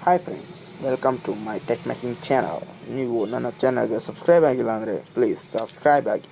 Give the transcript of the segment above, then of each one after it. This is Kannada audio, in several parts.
Hi friends, welcome to my tech making channel. ನೀವು ನನ್ನ ಚಾನಲ್ಗೆ ಸಬ್ಸ್ಕ್ರೈಬ್ ಆಗಿಲ್ಲ ಅಂದರೆ ಪ್ಲೀಸ್ ಸಬ್ಸ್ಕ್ರೈಬ್ ಆಗಿ.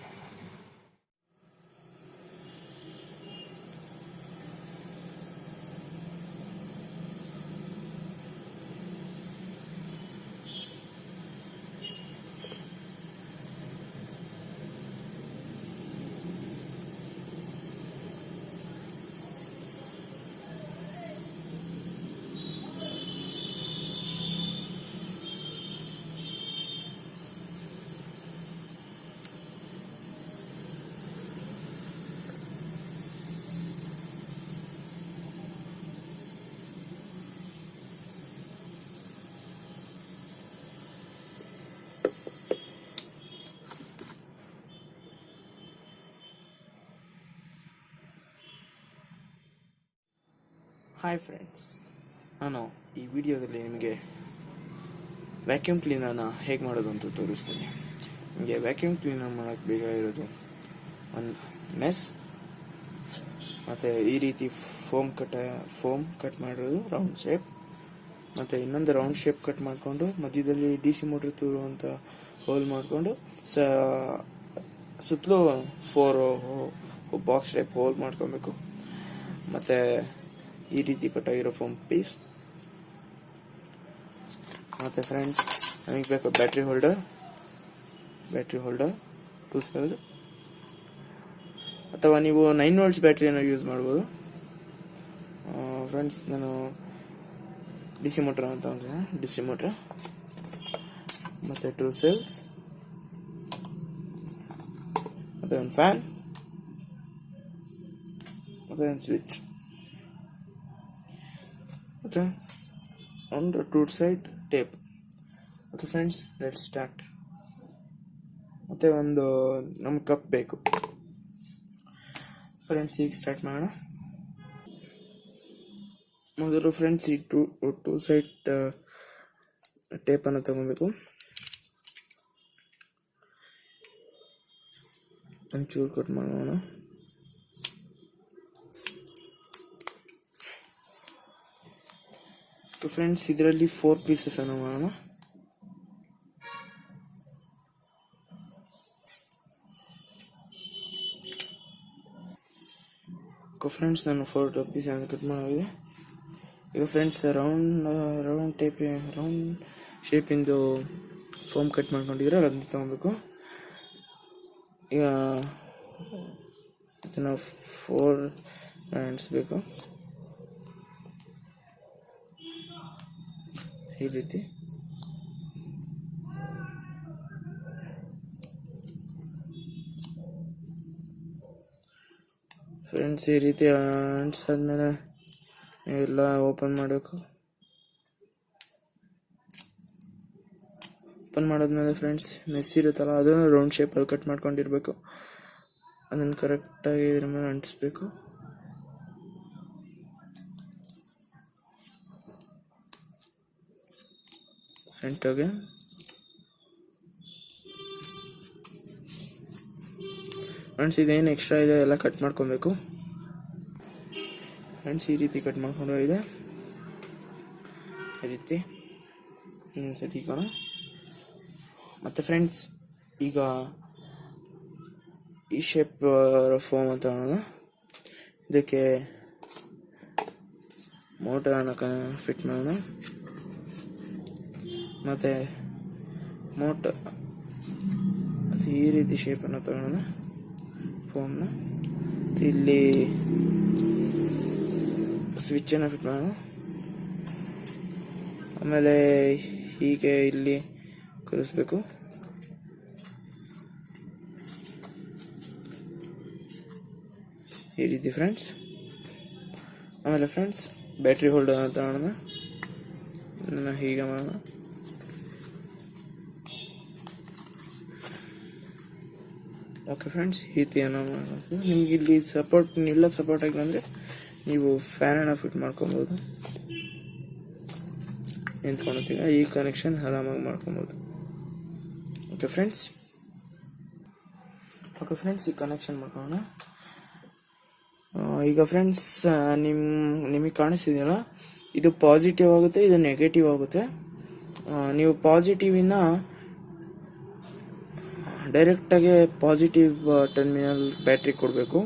ಹಾಯ್ ಫ್ರೆಂಡ್ಸ್, ನಾನು ಈ ವಿಡಿಯೋದಲ್ಲಿ ನಿಮಗೆ ವ್ಯಾಕ್ಯೂಮ್ ಕ್ಲೀನರ್ನ ಹೇಗೆ ಮಾಡೋದು ಅಂತ ತೋರಿಸ್ತೀನಿ. ನಿಮಗೆ ವ್ಯಾಕ್ಯೂಮ್ ಕ್ಲೀನರ್ ಮಾಡೋಕ್ಕೆ ಬೇಕಾಗಿರೋದು ಒಂದು ಮೆಸ್, ಮತ್ತು ಈ ರೀತಿ ಫೋಮ್ ಕಟ್ ಮಾಡಿರೋದು ರೌಂಡ್ ಶೇಪ್, ಮತ್ತು ಇನ್ನೊಂದು ರೌಂಡ್ ಶೇಪ್ ಕಟ್ ಮಾಡಿಕೊಂಡು ಮಧ್ಯದಲ್ಲಿ DC ಮೋಟ್ರ್ ತೂರುವಂಥ ಹೋಲ್ ಮಾಡಿಕೊಂಡು ಸುತ್ತಲೂ 4 ಬಾಕ್ಸ್ ಟೈಪ್ ಹೋಲ್ ಮಾಡ್ಕೊಬೇಕು. ಮತ್ತು ಈ ರೀತಿ ಕಟ್ಟಾಗಿರೋ ಫೋಮ್ ಪೀಸ್. ಮತ್ತು ಫ್ರೆಂಡ್ಸ್, ನಮಗೆ ಬೇಕು ಬ್ಯಾಟ್ರಿ ಹೋಲ್ಡರ್ 2 ಸೆಲ್, ಅಥವಾ ನೀವು 9 ವೋಲ್ಟ್ಸ್ ಬ್ಯಾಟ್ರಿಯನ್ನು ಯೂಸ್ ಮಾಡ್ಬೋದು. ಫ್ರೆಂಡ್ಸ್, ನಾನು DC ಮೋಟ್ರ್ ಅಂತ DC ಮೋಟ್ರ್, ಮತ್ತು 2 ಸೆಲ್ಸ್, ಮತ್ತು ಒಂದು ಫ್ಯಾನ್, ಮತ್ತು ಒಂದು ಸ್ವಿಚ್, ಮತ್ತು ಒಂದು 2 side tape. Okay friends, let's start. ಮತ್ತು ಒಂದು ನಮ್ಗೆ ಕಪ್ ಬೇಕು. ಫ್ರೆಂಡ್ಸ್, ಈಗ ಸ್ಟಾರ್ಟ್ ಮಾಡೋಣ. ಮೊದಲು ಫ್ರೆಂಡ್ಸ್, ಈ ಟೂ ಸೈಡ್ ಟೇಪನ್ನು ತಗೋಬೇಕು. ಒಂಚೂರು ಕಟ್ ಮಾಡೋಣ. ಫ್ರೆಂಡ್ಸ್, ಇದರಲ್ಲಿ 4 ಪೀಸಸ್ ಅನ್ನು ಮಾಡೋಣ. ಫ್ರೆಂಡ್ಸ್, ನಾನು 4 ಪೀಸ್ ಕಟ್ ಮಾಡಿದೆ. ಈಗ ಫ್ರೆಂಡ್ಸ್, ರೌಂಡ್ ಶೇಪಿಂದು ಫೋಮ್ ಕಟ್ ಮಾಡ್ಕೊಂಡಿದ್ರೆ ಅದನ್ನು ತಗೋಬೇಕು. ಈಗ ಅದನ್ನು 4 ಹ್ಯಾಂಡ್ಸ್ ಬೇಕು, ಈ ರೀತಿ. ಫ್ರೆಂಡ್ಸ್, ಈ ರೀತಿ ಅಂಟಿಸಾದ್ಮೇಲೆ ಎಲ್ಲ ಓಪನ್ ಮಾಡಬೇಕು. ಓಪನ್ ಮಾಡಿದ್ಮೇಲೆ ಫ್ರೆಂಡ್ಸ್, ಮೆಸ್ ಇರುತ್ತಲ್ಲ ಅದನ್ನು ರೌಂಡ್ ಶೇಪಲ್ಲಿ ಕಟ್ ಮಾಡ್ಕೊಂಡಿರ್ಬೇಕು. ಅದನ್ನು ಕರೆಕ್ಟಾಗಿ ಇದ್ರ ಮೇಲೆ ಅಂಟಿಸ್ಬೇಕು. ಸೆಂಟರ್ಗೆ ಫ್ರೆಂಡ್ಸ್, ಇದೇನು ಎಕ್ಸ್ಟ್ರಾ ಇದೆ ಎಲ್ಲ ಕಟ್ ಮಾಡ್ಕೊಬೇಕು. ಫ್ರೆಂಡ್ಸ್, ಈ ರೀತಿ ಕಟ್ ಮಾಡ್ಕೊಂಡು ಇದೆ, ಈ ರೀತಿ ಇನ್ನೊಂದ್ಸತಿ ಇಕ್ಕೋಣ. ಮತ್ತು ಫ್ರೆಂಡ್ಸ್, ಈಗ ಈ ಶೇಪ್ ಫೋಮ್ ಅಂತ ಮಾಡೋಣ. ಇದಕ್ಕೆ ಮೋಟರನ್ನು ಫಿಟ್ ಮಾಡೋಣ. ಮತ್ತು ಮೋಟರ್ ಈ ರೀತಿ ಶೇಪನ್ನು ತಗೊಳ್ಳೋಣ ಫೋಮ್ನ. ಇಲ್ಲಿ ಸ್ವಿಚ್ಚನ್ನು ಫಿಟ್ ಮಾಡೋಣ. ಆಮೇಲೆ ಹೀಗೆ ಇಲ್ಲಿ ಕೂರಿಸ್ಬೇಕು. ಈ ರೀತಿ ಫ್ರೆಂಡ್ಸ್. ಆಮೇಲೆ ಫ್ರೆಂಡ್ಸ್, ಬ್ಯಾಟ್ರಿ ಹೋಲ್ಡರ್ ಅಂತ ಮಾಡೋಣ. ಇದನ್ನು ಹೀಗೆ ಮಾಡೋಣ. ಓಕೆ ಫ್ರೆಂಡ್ಸ್, ಈ ರೀತಿಯನ್ನು ಮಾಡಬೇಕು. ನಿಮ್ಗೆ ಇಲ್ಲಿ ಸಪೋರ್ಟ್ ಆಗಿಲ್ಲ ಅಂದರೆ ನೀವು ಫ್ಯಾನನ್ನು ಫಿಟ್ ಮಾಡ್ಕೊಬೋದು. ನಿಂತ್ಕೊಳ್ತೀಗ ಈ ಕನೆಕ್ಷನ್ ಆರಾಮಾಗಿ ಮಾಡ್ಕೊಬೋದು. ಓಕೆ ಫ್ರೆಂಡ್ಸ್, ಈ ಕನೆಕ್ಷನ್ ಮಾಡ್ಕೊಳ್ಳೋಣ. ಈಗ ಫ್ರೆಂಡ್ಸ್, ನಿಮಗೆ ಕಾಣಿಸ್ತಿದೆಯಲ್ಲ, ಇದು ಪಾಸಿಟಿವ್ ಆಗುತ್ತೆ, ಇದು ನೆಗೆಟಿವ್ ಆಗುತ್ತೆ. ನೀವು ಪಾಸಿಟಿವಿನ ಡೈರೆಕ್ಟಾಗಿ ಪಾಸಿಟಿವ್ ಟರ್ಮಿನಲ್ ಬ್ಯಾಟ್ರಿ ಕೊಡಬೇಕು.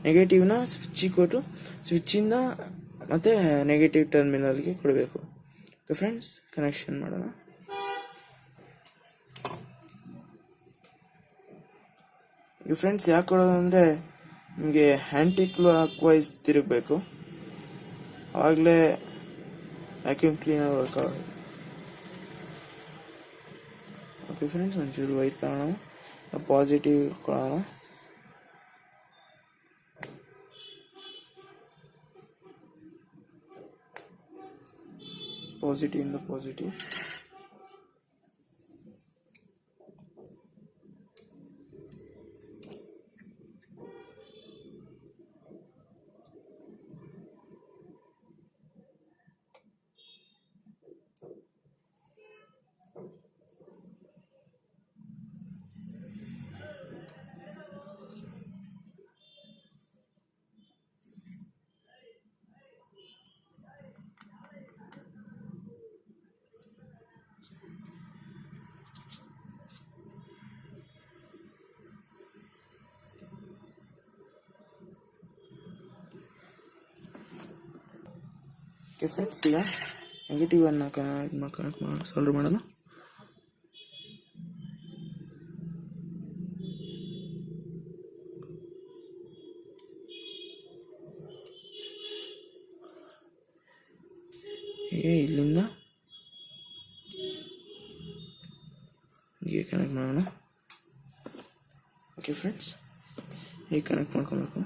ನೆಗೆಟಿವ್ನ ಸ್ವಿಚ್ಚಿಗೆ ಕೊಟ್ಟು ಸ್ವಿಚ್ಚಿಂದ ಮತ್ತು ನೆಗೆಟಿವ್ ಟರ್ಮಿನಲ್ಗೆ ಕೊಡಬೇಕು. ಓಕೆ ಫ್ರೆಂಡ್ಸ್, ಕನೆಕ್ಷನ್ ಮಾಡೋಣ. ಈ ಫ್ರೆಂಡ್ಸ್ ಯಾಕೆ ಕೊಡೋದಂದರೆ ನಿಮಗೆ ಆ್ಯಂಟಿ ಕ್ಲಾಕ್ ವೈಸ್ ತಿರುಗಬೇಕು, ಆವಾಗಲೇ ವ್ಯಾಕ್ಯೂಮ್ ಕ್ಲೀನರ್ ವರ್ಕ್ ಆಗುತ್ತೆ. ಓಕೆ ಫ್ರೆಂಡ್ಸ್, ಒಂಚೂರು ವೈಟ್ ಕಾಣೋಣ, ಪಾಸಿಟಿವ್ ಕೊಡೋಣ. ಪಾಸಿಟಿವ್ ಇಂದ ಪಾಸಿಟಿವ್. ಓಕೆ ಫ್ರೆಂಡ್ಸ್, ಈಗ ನೆಗೆಟಿವ್ ಅನ್ನು ಕನೆಕ್ಟ್ ಮಾಡಿ ಸಾಲ್ವ್ ಮಾಡೋಣ. ಇಲ್ಲಿಂದ ಹೀಗೆ ಕನೆಕ್ಟ್ ಮಾಡೋಣ. ಓಕೆ ಫ್ರೆಂಡ್ಸ್, ಹೀಗೆ ಕನೆಕ್ಟ್ ಮಾಡ್ಕೊಬೇಕು.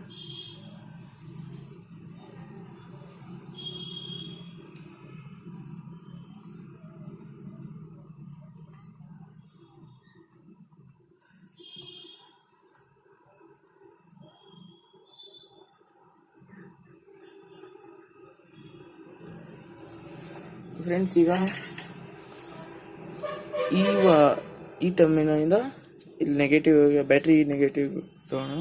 ಫ್ರೆಂಡ್ಸ್, ಈಗ ಈ ಟರ್ಮಿನಲಿಂದ ಇಲ್ಲಿ ನೆಗೆಟಿವ್, ಬ್ಯಾಟ್ರಿ ನೆಗೆಟಿವ್ ತಗೋಣ.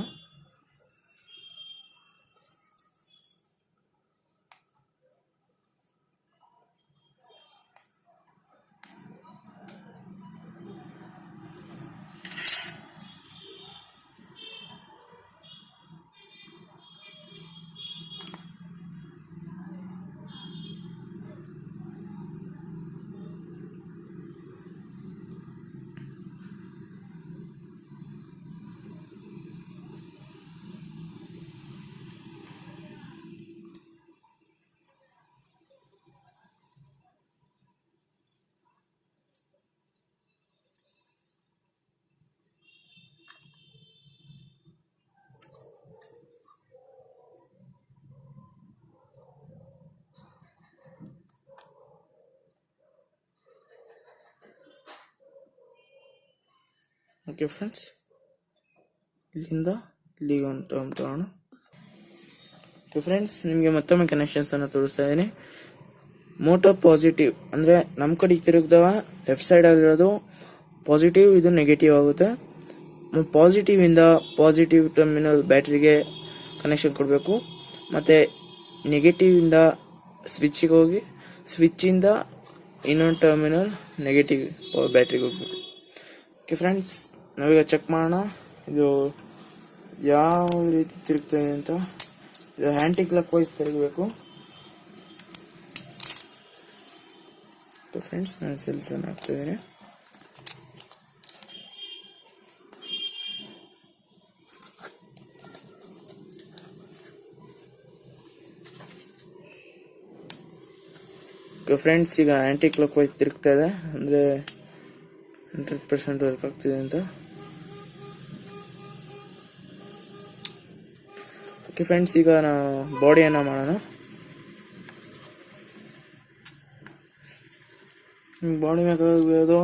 ಓಕೆ ಫ್ರೆಂಡ್ಸ್, ಇಲ್ಲಿಂದ ಇಲ್ಲಿಗೆ ಒಂದು ಟರ್ಮ್ ತಗೋಣ. ಓಕೆ ಫ್ರೆಂಡ್ಸ್, ನಿಮಗೆ ಮತ್ತೊಮ್ಮೆ ಕನೆಕ್ಷನ್ಸ್ ಅನ್ನು ತೋರಿಸ್ತಾ ಇದ್ದೀನಿ. ಮೋಟರ್ ಪಾಸಿಟಿವ್ ಅಂದರೆ ನಮ್ಮ ಕಡೆಗೆ ತಿರುಗ್ದವ ಲೆಫ್ಟ್ ಸೈಡ್ ಆಗಿರೋದು ಪಾಸಿಟಿವ್, ಇದು ನೆಗೆಟಿವ್ ಆಗುತ್ತೆ. ಪಾಸಿಟಿವ್ ಇಂದ ಪಾಸಿಟಿವ್ ಟರ್ಮಿನಲ್ ಬ್ಯಾಟ್ರಿಗೆ ಕನೆಕ್ಷನ್ ಕೊಡಬೇಕು, ಮತ್ತು ನೆಗೆಟಿವ್ ಇಂದ ಸ್ವಿಚ್ಗೆ ಹೋಗಿ ಸ್ವಿಚ್ಚಿಂದ ಇನ್ನೊಂದು ಟರ್ಮಿನಲ್ ನೆಗೆಟಿವ್ ಬ್ಯಾಟ್ರಿಗೆ ಹೋಗ್ಬೇಕು. ಓಕೆ ಫ್ರೆಂಡ್ಸ್, ನಾವೀಗ ಚೆಕ್ ಮಾಡೋಣ ಇದು ಯಾವ ರೀತಿ ತಿರುಗ್ತದೆ ಅಂತ. ಇದು ಆ್ಯಂಟಿ ಕ್ಲಾಕ್ ವೈಸ್ ತಿರುಗಬೇಕು. ಫ್ರೆಂಡ್ಸ್, ನಾನು ಸೆಲ್ಸ್ ಅನ್ನು ಹಾಕ್ತಾ ಇದ್ದೀನಿ. ಫ್ರೆಂಡ್ಸ್, ಈಗ ಆ್ಯಂಟಿ ಕ್ಲಾಕ್ ವೈಸ್ ತಿರುಗ್ತಾ ಇದೆ, ಅಂದರೆ 100% ವರ್ಕ್ ಆಗ್ತಿದೆ ಅಂತ. ಓಕೆ ಫ್ರೆಂಡ್ಸ್, ಈಗ ನಾವು ಬಾಡಿಯನ್ನು ಮಾಡೋಣ. ಬಾಡಿ ಬೇಕಾಗೋದು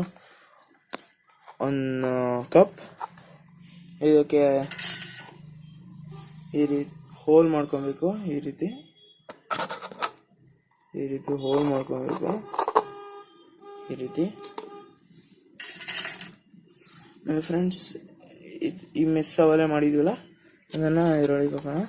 ಒಂದು ಕಪ್. ಇದಕ್ಕೆ ಈ ರೀತಿ ಹೋಲ್ ಮಾಡ್ಕೊಬೇಕು, ಈ ರೀತಿ ಹೋಲ್ ಮಾಡ್ಕೊಬೇಕು, ಈ ರೀತಿ. ಆಮೇಲೆ ಫ್ರೆಂಡ್ಸ್, ಈ ಮೆಸ್ ಅವಲೇ ಮಾಡಿದ್ವಲ್ಲ ಅದನ್ನು ಇದರೊಳಗೆ ಹಾಕೋಣ.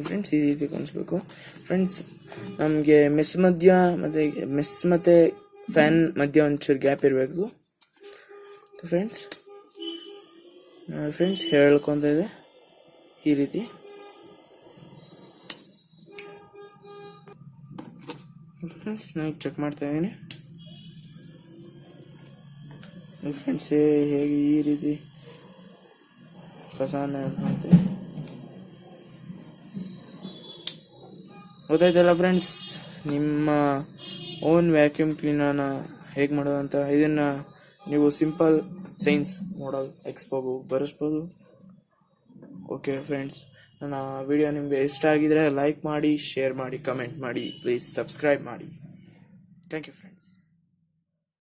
ಫ್ರೆಂಡ್ಸ್, ಈ ರೀತಿ ಕಾಣಿಸ್ಬೇಕು ಫ್ರೆಂಡ್ಸ್. ನಮಗೆ ಮೆಸ್ ಮತ್ತು ಫ್ಯಾನ್ ಮಧ್ಯ ಒಂಚೂರು ಗ್ಯಾಪ್ ಇರಬೇಕು ಫ್ರೆಂಡ್ಸ್. ಫ್ರೆಂಡ್ಸ್ ಹೇಳ್ಕೊಂತ ಇದೆ ಈ ರೀತಿ. ಫ್ರೆಂಡ್ಸ್ ನಾನು ಚೆಕ್ ಮಾಡ್ತಾ ಇದ್ದೀನಿ ಫ್ರೆಂಡ್ಸ್, ಹೇಗೆ ಈ ರೀತಿ ಕಸಾನ ಗೊತ್ತಾಯ್ತಲ್ಲ ಫ್ರೆಂಡ್ಸ್, ನಿಮ್ಮ ಓನ್ ವ್ಯಾಕ್ಯೂಮ್ ಕ್ಲೀನರ್ನ ಹೇಗೆ ಮಾಡೋದಂತ. ಇದನ್ನು ನೀವು ಸಿಂಪಲ್ ಸೈನ್ಸ್ ಮಾಡಲ್ ಎಕ್ಸ್ಪೋಗೂ ಬರೆಸ್ಬೋದು. ಓಕೆ ಫ್ರೆಂಡ್ಸ್, ನನ್ನ ವಿಡಿಯೋ ನಿಮಗೆ ಇಷ್ಟ ಆಗಿದ್ರೆ ಲೈಕ್ ಮಾಡಿ, ಶೇರ್ ಮಾಡಿ, ಕಮೆಂಟ್ ಮಾಡಿ, ಪ್ಲೀಸ್ ಸಬ್ಸ್ಕ್ರೈಬ್ ಮಾಡಿ. Thank you friends.